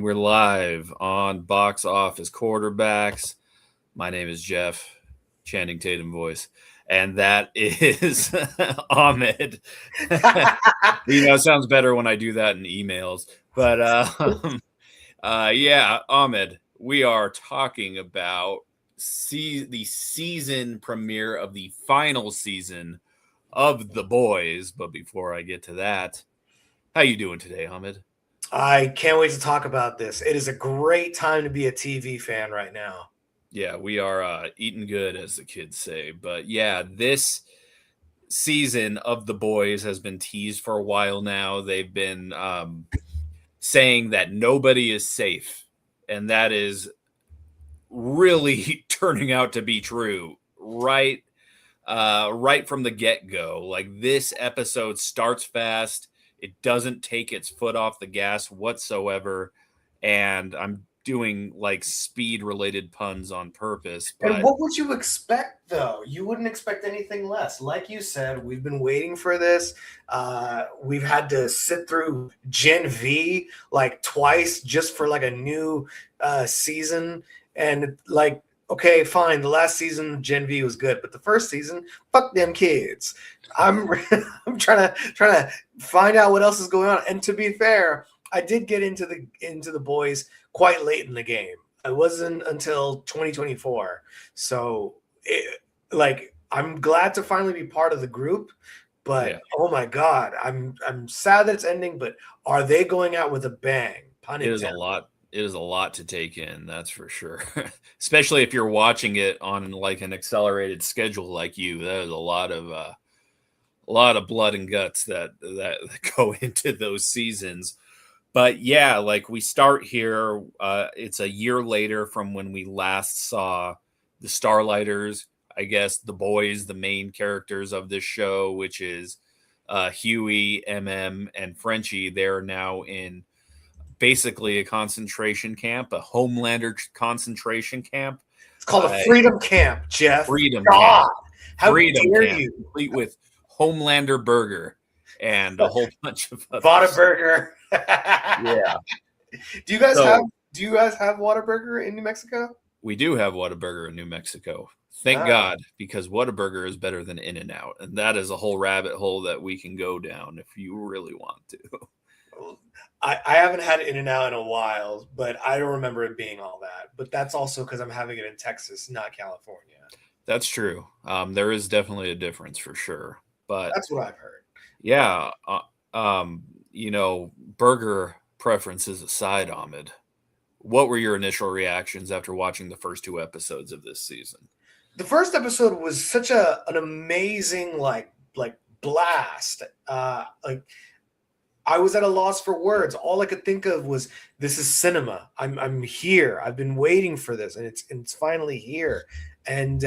we're live on Box Office Quarterbacks. My name is Jeff, Channing Tatum voice, and that is Ahmed. It sounds better when I do that in emails. But yeah, Ahmed, we are talking about the season premiere of the final season of The Boys. But before I get to that, how you doing today, Ahmed? I can't wait to talk about this. It is a great time to be a TV fan right now. Yeah, we are eating good, as the kids say. But yeah, this season of The Boys has been teased for a while now. They've been saying that nobody is safe, and that is really turning out to be true. Right from the get-go. Like, this episode starts fast. It doesn't take its foot off the gas whatsoever, and I'm doing like speed related puns on purpose. And But what would you expect, though? You wouldn't expect anything less. Like you said, we've been waiting for this. We've had to sit through Gen V like twice just for like a new season. And like, okay, fine. The last season of Gen V was good, but the first season, fuck them kids. I'm I'm trying to find out what else is going on. And to be fair, I did get into the boys quite late in the game. It wasn't until 2024. So, I'm glad to finally be part of the group. But yeah, oh my god, I'm sad that it's ending. But are they going out with a bang? Pun it is a intended. lot. It is a lot to take in, that's for sure. Especially if you're watching it on like an accelerated schedule like you. That is a lot of blood and guts that go into those seasons. But yeah, like we start here. It's a year later from when we last saw the Starlighters. I guess the boys, the main characters of this show, which is Huey, MM, and Frenchie. They're now in basically a concentration camp, a Homelander concentration camp, It's called a freedom camp, Jeff. freedom camp, God, how freedom dare camp, you? complete with Homelander burger and a whole bunch of Vaught others. burger. Yeah. Do you guys have So do you guys have Whataburger in New Mexico? we do have Whataburger in New Mexico. Thank Ah, God, because Whataburger is better than In-N-Out. And that is a whole rabbit hole that we can go down if you really want to. I haven't had In-N-Out in a while, but I don't remember it being all that. But that's also because I'm having it in Texas, not California. That's true. There is definitely a difference for sure. But That's what I've heard. yeah, burger preferences aside, Ahmed, what were your initial reactions after watching the first two episodes of this season? The first episode was such an amazing like blast. Like I was at a loss for words. All I could think of was this is cinema. I'm here. I've been waiting for this, and it's finally here. And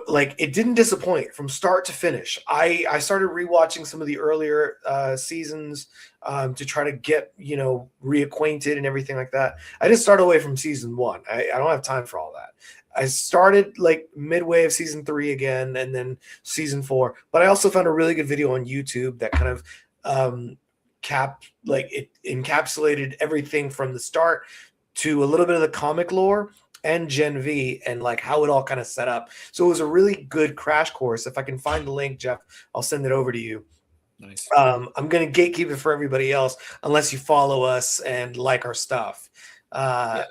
like it didn't disappoint from start to finish. I started rewatching some of the earlier seasons to try to get reacquainted and everything like that. I didn't start away from season one. I don't have time for all that. I started like midway of season 3 again, and then season 4. But I also found a really good video on YouTube that kind of it encapsulated everything from the start to a little bit of the comic lore and Gen V and like how it all kind of set up. So it was a really good crash course. If I can find the link, Jeff, I'll send it over to you. Nice. I'm going to gatekeep it for everybody else unless you follow us and like our stuff. Yeah.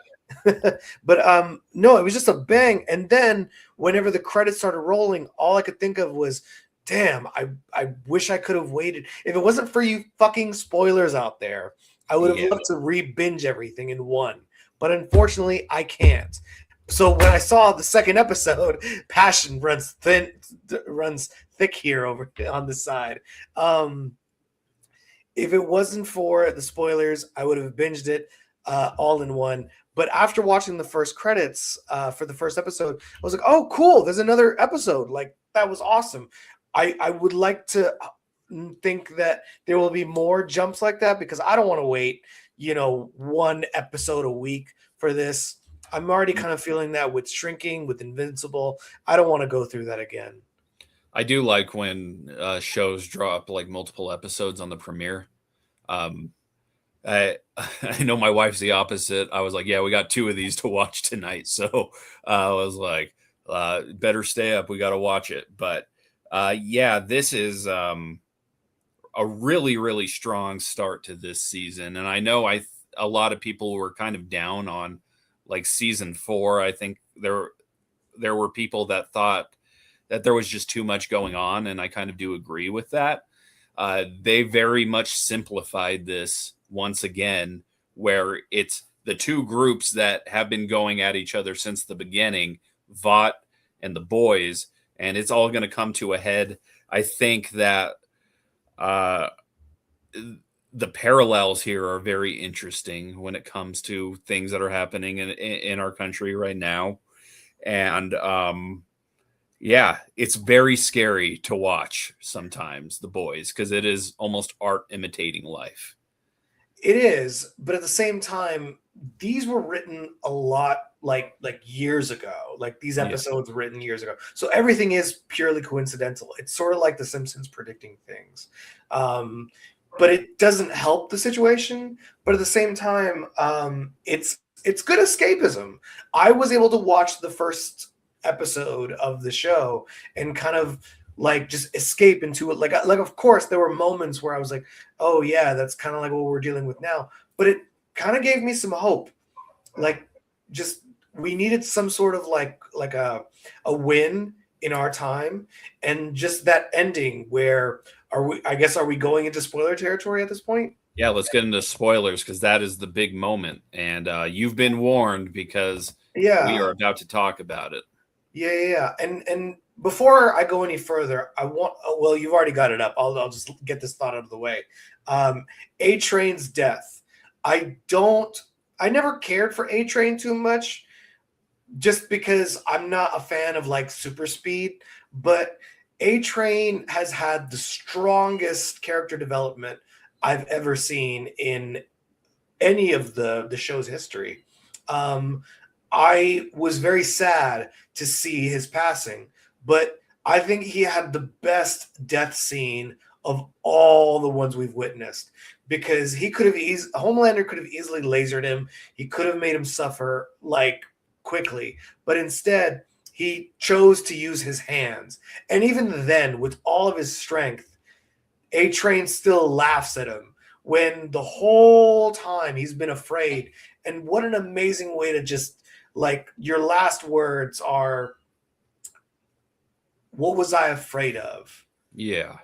But no, it was just a bang. And then whenever the credits started rolling, all I could think of was, damn, I wish I could have waited. If it wasn't for you fucking spoilers out there, I would have loved to re-binge everything in one. But unfortunately, I can't. So when I saw the second episode, passion runs thick here over on the side. If it wasn't for the spoilers, I would have binged it all in one. But after watching the first credits for the first episode, I was like, oh, cool, there's another episode. Like, that was awesome. I would like to think that there will be more jumps like that because I don't want to wait, one episode a week for this. I'm already kind of feeling that with Shrinking, with Invincible. I don't want to go through that again. I do like when shows drop like multiple episodes on the premiere. I I know my wife's the opposite. I was like, yeah, we got two of these to watch tonight, so I was like, better stay up. We got to watch it. But yeah, this is a really really strong start to this season, and I know a lot of people were kind of down on like season 4. I think there were people that thought that there was just too much going on, and I kind of do agree with that. They very much simplified this once again, where it's the two groups that have been going at each other since the beginning, Vaught and the boys, and it's all going to come to a head. I think that uh, the parallels here are very interesting when it comes to things that are happening in our country right now. And yeah, it's very scary to watch sometimes, the boys, because it is almost art imitating life. It is, but at the same time, these were written a lot like years ago. Like these Yeah. episodes were written years ago. So everything is purely coincidental. It's sort of like The Simpsons predicting things. Um, but it doesn't help the situation. But at the same time, it's good escapism. I was able to watch the first episode of the show and kind of like just escape into it. Like of course there were moments where I was like, oh yeah, that's kind of like what we're dealing with now. But it kind of gave me some hope. Like just we needed some sort of like a win in our time, and just that ending where are we? I guess are we going into spoiler territory at this point? Yeah, let's get into spoilers because that is the big moment. And you've been warned because we Yeah, are about to talk about it. yeah. And before I go any further, I want. Well, you've already got it up. I'll just get this thought out of the way. A Train's death. I don't. I never cared for A Train too much, just because I'm not a fan of like super speed. But A Train has had the strongest character development I've ever seen in any of the show's history. Um, I was very sad to see his passing, but I think he had the best death scene of all the ones we've witnessed, because he could have Homelander could have easily lasered him. He could have made him suffer like quickly, but instead he chose to use his hands. And even then, with all of his strength, A Train still laughs at him when the whole time he's been afraid. And what an amazing way to just like your last words are, what was I afraid of? Yeah.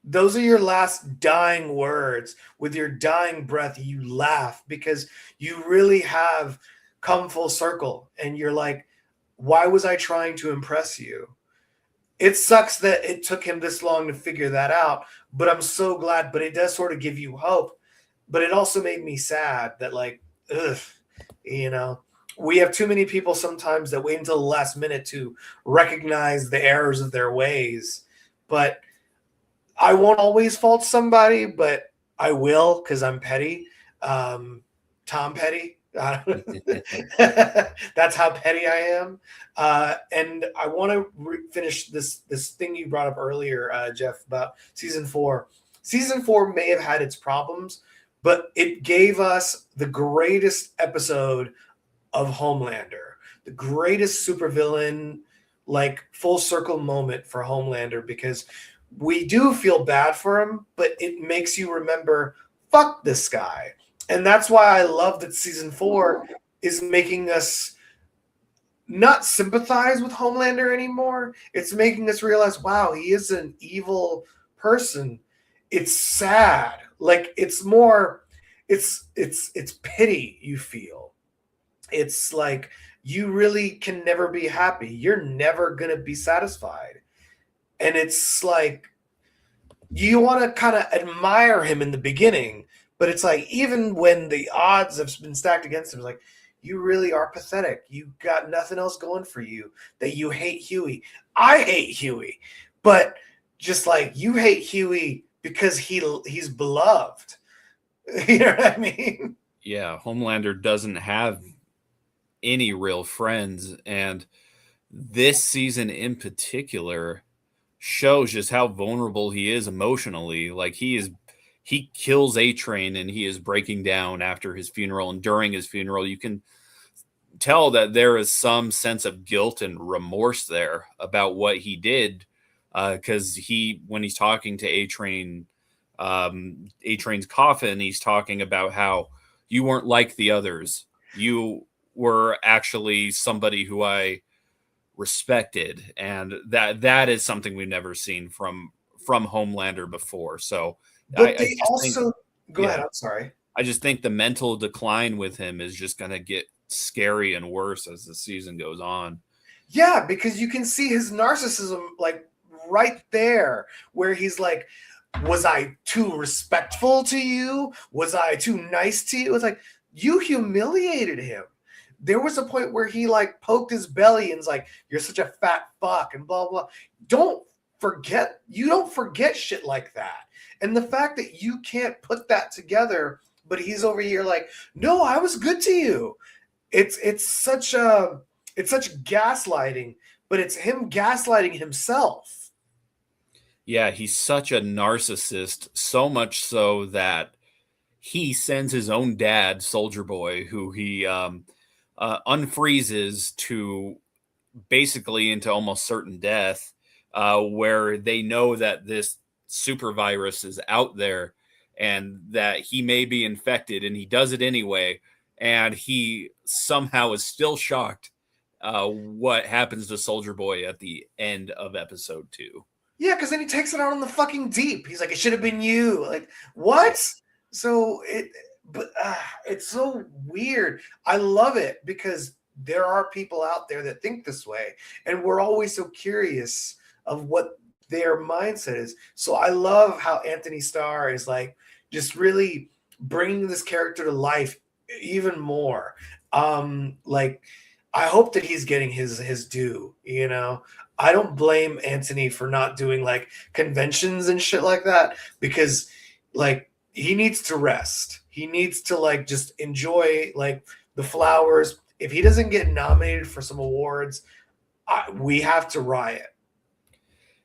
Those are your last dying words. With your dying breath, you laugh because you really have come full circle. And you're like, why was I trying to impress you? It sucks that it took him this long to figure that out, but I'm so glad. But it does sort of give you hope. But it also made me sad that, like, ugh, you know, we have too many people sometimes that wait until the last minute to recognize the errors of their ways. But I won't always fault somebody, but I will because I'm petty. Tom Petty. That's how petty I am. And I want to finish this thing you brought up earlier, Jeff, about season 4. Season 4 may have had its problems, but it gave us the greatest episode of Homelander, the greatest supervillain, like full circle moment for Homelander, because we do feel bad for him, but it makes you remember, fuck this guy. And that's why I love that season 4 is making us not sympathize with Homelander anymore. It's making us realize, wow, he is an evil person. It's sad. Like it's more, it's pity you feel. It's like you really can never be happy. You're never gonna be satisfied. And it's like you want to kind of admire him in the beginning, but it's like even when the odds have been stacked against him, it's like you really are pathetic. You got nothing else going for you. That you hate Huey. I hate Huey, but just like you hate Huey because he's beloved. You know what I mean? Yeah. Homelander doesn't have any real friends. And this season in particular shows just how vulnerable he is emotionally. Like he kills A Train and he is breaking down after his funeral, and during his funeral you can tell that there is some sense of guilt and remorse there about what he did, because when he's talking to A Train, A Train's coffin, he's talking about how you weren't like the others. You were actually somebody who I respected, and that is something we've never seen from Homelander before. So But I they just think, also go ahead. yeah, I'm sorry. I just think the mental decline with him is just going to get scary and worse as the season goes on. Yeah, because you can see his narcissism like right there, where he's like, was I too respectful to you? Was I too nice to you? It's like, you humiliated him. There was a point where he like poked his belly and was like, you're such a fat fuck and blah blah. You don't forget shit like that. And the fact that you can't put that together, but he's over here like, no, I was good to you. It's such gaslighting, but it's him gaslighting himself. Yeah, he's such a narcissist, so much so that he sends his own dad, Soldier Boy, who he unfreezes to basically into almost certain death, where they know that this super virus is out there and that he may be infected, and he does it anyway. And he somehow is still shocked what happens to Soldier Boy at the end of episode 2. Yeah, because then he takes it out on the fucking deep. He's like, it should have been you. Like, what? So it's so weird. I love it because there are people out there that think this way, and we're always so curious of what their mindset is. So I love how Anthony Starr is like just really bringing this character to life even more. Like I hope that he's getting his due, you know. I don't blame Anthony for not doing like conventions and shit like that, because like he needs to rest. He needs to like just enjoy like the flowers. If he doesn't get nominated for some awards, we have to riot.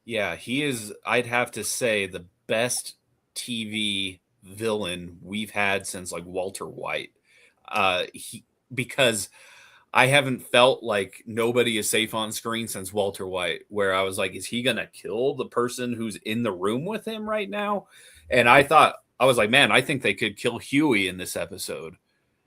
Yeah, he is, I'd have to say, the best TV villain we've had since like Walter White. Because I haven't felt like nobody is safe on screen since Walter White, where I was like, is he going to kill the person who's in the room with him right now? And I was like, man, I think they could kill Huey in this episode,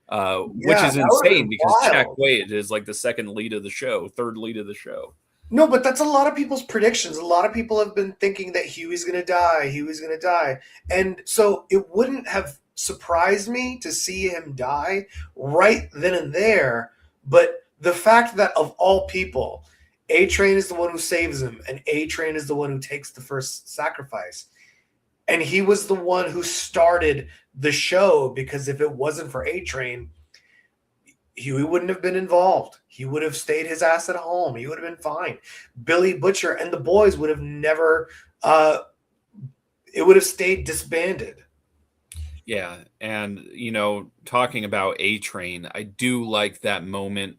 which is insane because Jack Wade is like the second lead of the show, third lead of the show. No, but that's a lot of people's predictions. A lot of people have been thinking that Huey's going to die. Huey's going to die. And so it wouldn't have surprised me to see him die right then and there. But the fact that of all people, A-Train is the one who saves him, and A-Train is the one who takes the first sacrifice. And he was the one who started the show, because if it wasn't for A-Train, Huey wouldn't have been involved. He would have stayed his ass at home. He would have been fine. Billy Butcher and the boys would have never, it would have stayed disbanded. Yeah. And, you know, talking about A-Train, I do like that moment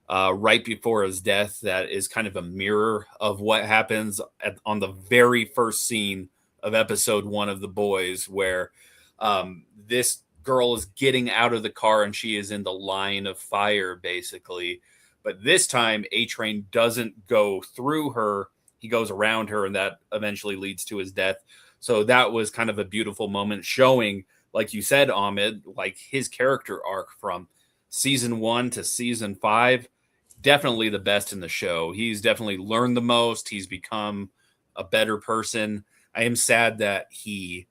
right before his death that is kind of a mirror of what happens on the very first scene of episode 1 of The Boys, where this girl is getting out of the car and she is in the line of fire, basically. But this time, A-Train doesn't go through her. He goes around her, and that eventually leads to his death. So that was kind of a beautiful moment showing, like you said, Ahmed, like his character arc from season 1 to season 5. Definitely the best in the show. He's definitely learned the most. He's become a better person. I am sad that he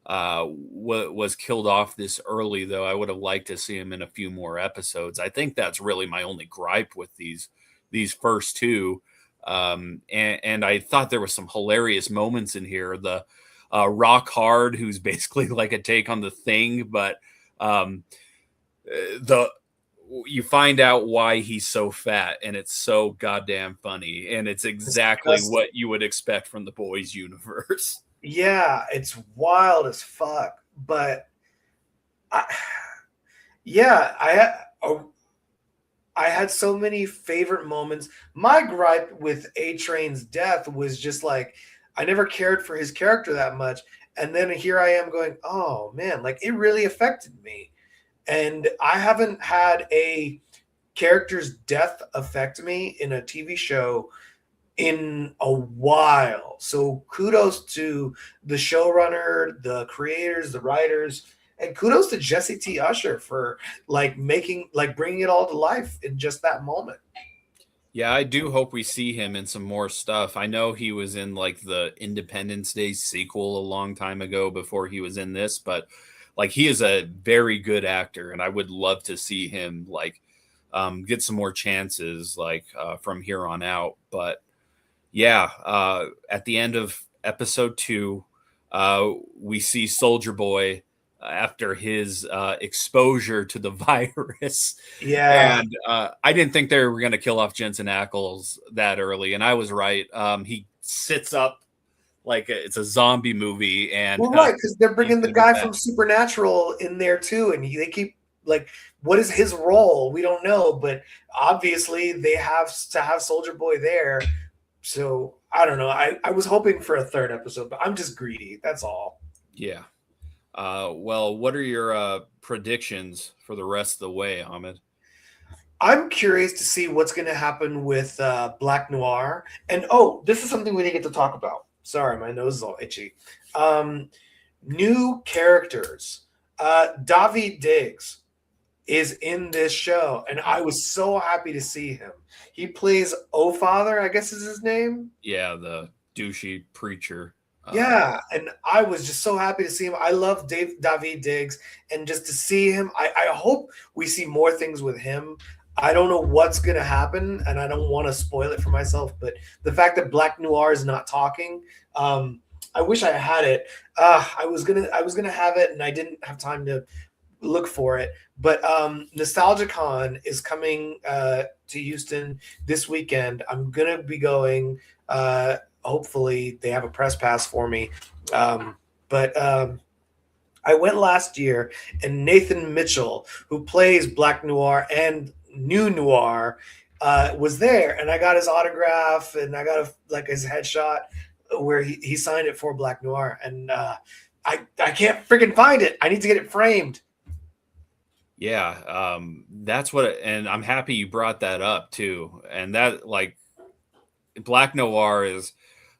was killed off this early, though. I would have liked to see him in a few more episodes. I think that's really my only gripe with these first 2. And I thought there was some hilarious moments in here. The Rock Hard, who's basically like a take on the Thing, but you find out why he's so fat, and it's so goddamn funny, and it's exactly what you would expect from the Boys universe. Yeah, it's wild as fuck. But I had so many favorite moments. My gripe with A-Train's death was just like, I never cared for his character that much. And then here I am going, oh man, like it really affected me. And I haven't had a character's death affect me in a TV show in a while. So kudos to the showrunner, the creators, the writers, and kudos to Jesse T. Usher for like bringing it all to life in just that moment. Yeah, I do hope we see him in some more stuff. I know he was in like the Independence Day sequel a long time ago before he was in this, but like he is a very good actor, and I would love to see him like get some more chances like from here on out. But yeah, at the end of episode 2, we see Soldier Boy after his exposure to the virus. Yeah. And I didn't think they were going to kill off Jensen Ackles that early, and I was right. He sits up like it's a zombie movie, and Well, right, because they're he's bringing the gonna be guy back. from Supernatural in there too, and they keep like, what is his role? We don't know, but obviously they have to have Soldier Boy there. So I don't know. I was hoping for a third episode, but I'm just greedy. That's all. Yeah. Well, what are your predictions for the rest of the way, Ahmed? I'm curious to see what's going to happen with Black Noir. And oh, this is something we didn't get to talk about. Sorry, my nose is all itchy. New characters. David Diggs is in this show, and I was so happy to see him. He plays O Father, I guess is his name. Yeah, the douchey preacher. Yeah, and I was just so happy to see him. I love David Diggs, and just to see him, I hope we see more things with him. I don't know what's going to happen, and I don't want to spoil it for myself, but the fact that Black Noir is not talking, I wish I had it. I was gonna have it, and I didn't have time to look for it. But Nostalgia Con is coming to Houston this weekend. I'm gonna be going. Hopefully, they have a press pass for me. But I went last year, and Nathan Mitchell, who plays Black Noir and New Noir, was there, and I got his autograph, and I got his headshot where he signed it for Black Noir, and I can't freaking find it. I need to get it framed. Yeah, that's what, and I'm happy you brought that up too. And that, like, Black Noir is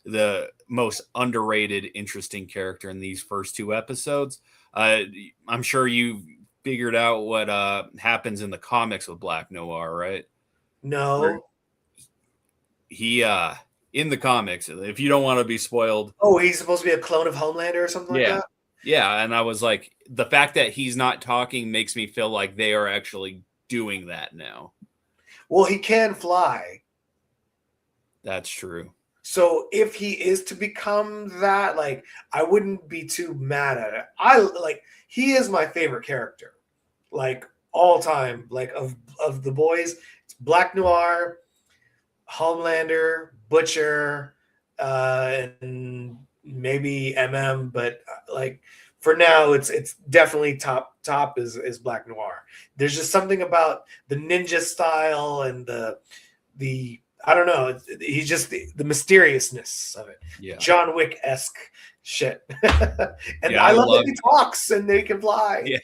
the most underrated, interesting character in these first 2 episodes. I'm sure you figured out what happens in the comics with Black Noir, right? No. Where he in the comics, if you don't want to be spoiled. Oh, he's supposed to be a clone of Homelander or something like that? Yeah, and I was like, the fact that he's not talking makes me feel like they are actually doing that now. Well, he can fly. That's true. So if he is to become that, like, I wouldn't be too mad at it. He is my favorite character, like all time, like of the boys. It's Black Noir, Homelander, Butcher, and maybe MM, but like for now, it's definitely top is Black Noir. There's just something about the ninja style and the I don't know. He's just the mysteriousness of it. Yeah. John Wick-esque shit. And I love that he talks and they can fly. Yeah.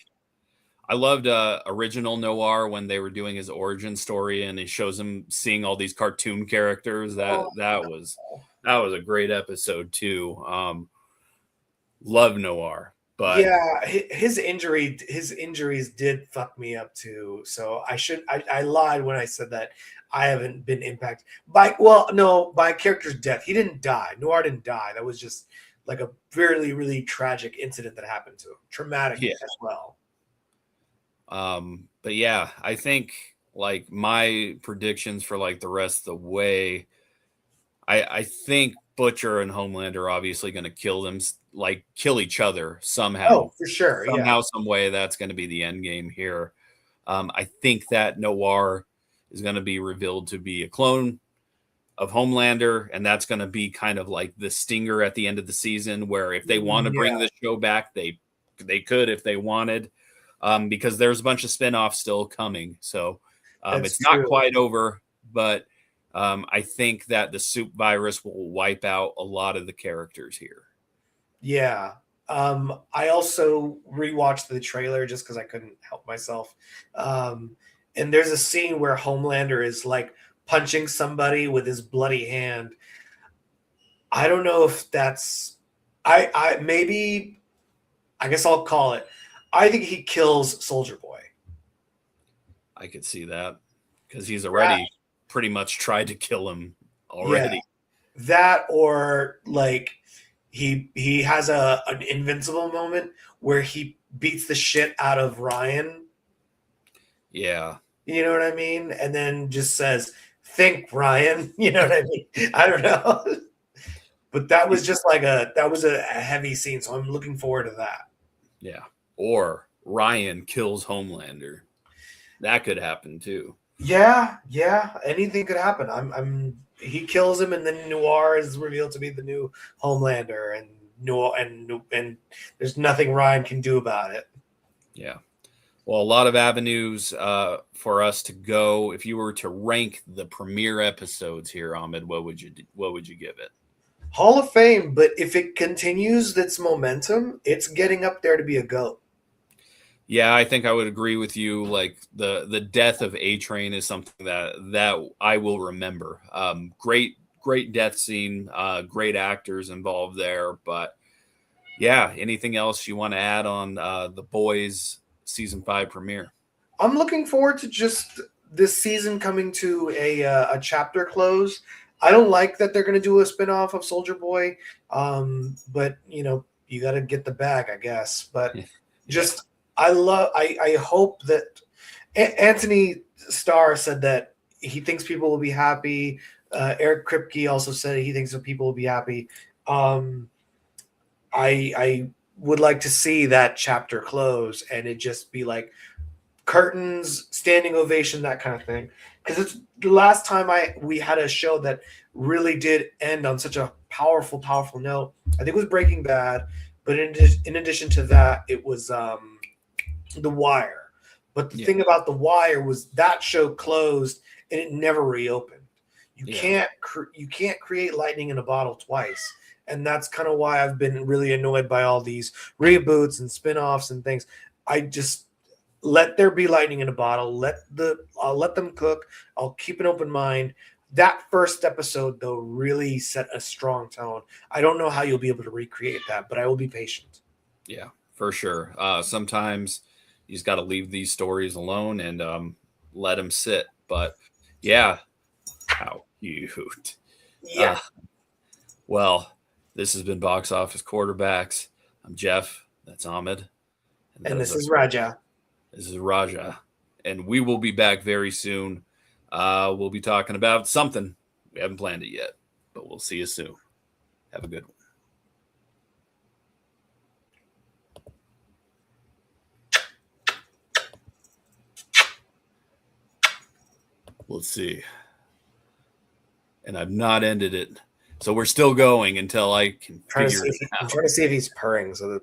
I loved original Noir when they were doing his origin story, and it shows him seeing all these cartoon characters. That was a great episode too. Love Noir. But yeah, his injuries did fuck me up too. So I lied when I said that I haven't been impacted by a character's death. He didn't die. Noir didn't die. That was just like a really, really tragic incident that happened to him. Traumatic as well. But yeah, I think like my predictions for like the rest of the way, I think Butcher and Homelander are obviously going to kill each other somehow. Oh, for sure. Somehow, some way, that's going to be the end game here. I think that Noir is going to be revealed to be a clone of Homelander, and that's going to be kind of like the stinger at the end of the season, where if they want to bring the show back, they could if they wanted, because there's a bunch of spinoffs still coming. So it's not quite over, but I think that the soup virus will wipe out a lot of the characters here. Yeah. I also rewatched the trailer just because I couldn't help myself. And there's a scene where Homelander is like punching somebody with his bloody hand. I don't know if that's I maybe I guess I'll call it. I think he kills Soldier Boy. I could see that because he's That, already pretty much tried to kill him yeah, already. that or like he has a an invincible moment where he beats the shit out of Ryan. Yeah. You know what I mean? And then just says, "Think, Ryan." You know what I mean? I don't know, but that was just like that was a heavy scene, so I'm looking forward to that. Yeah. Or Ryan kills Homelander. That could happen too. Yeah, yeah, anything could happen. He kills him, and then Noir is revealed to be the new Homelander, and Noir and there's nothing Ryan can do about it. Yeah. Well, a lot of avenues for us to go. If you were to rank the premiere episodes here, Ahmed, what would you give it? Hall of Fame, but if it continues its momentum, it's getting up there to be a GOAT. Yeah, I think I would agree with you. Like the death of A Train is something that I will remember. Great death scene. Great actors involved there. But yeah, anything else you want to add on the Boys season 5 premiere? I'm looking forward to just this season coming to a chapter close. I don't like that they're going to do a spinoff of Soldier Boy, but you got to get the bag, I guess. But Yeah, just I hope that Anthony Starr said that he thinks people will be happy. Eric Kripke also said he thinks that people will be happy. Um, I would like to see that chapter close and it just be like curtains, standing ovation, that kind of thing. Because it's the last time we had a show that really did end on such a powerful note. I think it was Breaking Bad, but in addition to that, it was The Wire. But the yeah, thing about The Wire was that show closed and it never reopened. You yeah, can't create lightning in a bottle twice. And that's kind of why I've been really annoyed by all these reboots and spin-offs and things. I just let there be lightning in a bottle. I'll let them cook. I'll keep an open mind. That first episode though really set a strong tone. I don't know how you'll be able to recreate that, but I will be patient. yeah, for sure. Sometimes you just got to leave these stories alone and let them sit. But yeah, how cute. Yeah. Uh, well, this has been Box Office Quarterbacks. I'm Jeff. That's Ahmed. And And those this are is Raja. This is Raja, and we will be back very soon. We'll be talking about something. We haven't planned it yet, but we'll see you soon. Have a good one. Let's see. And I've not ended it. So we're still going until I can Trying to figure see it I'm out. trying to see if he's purring so that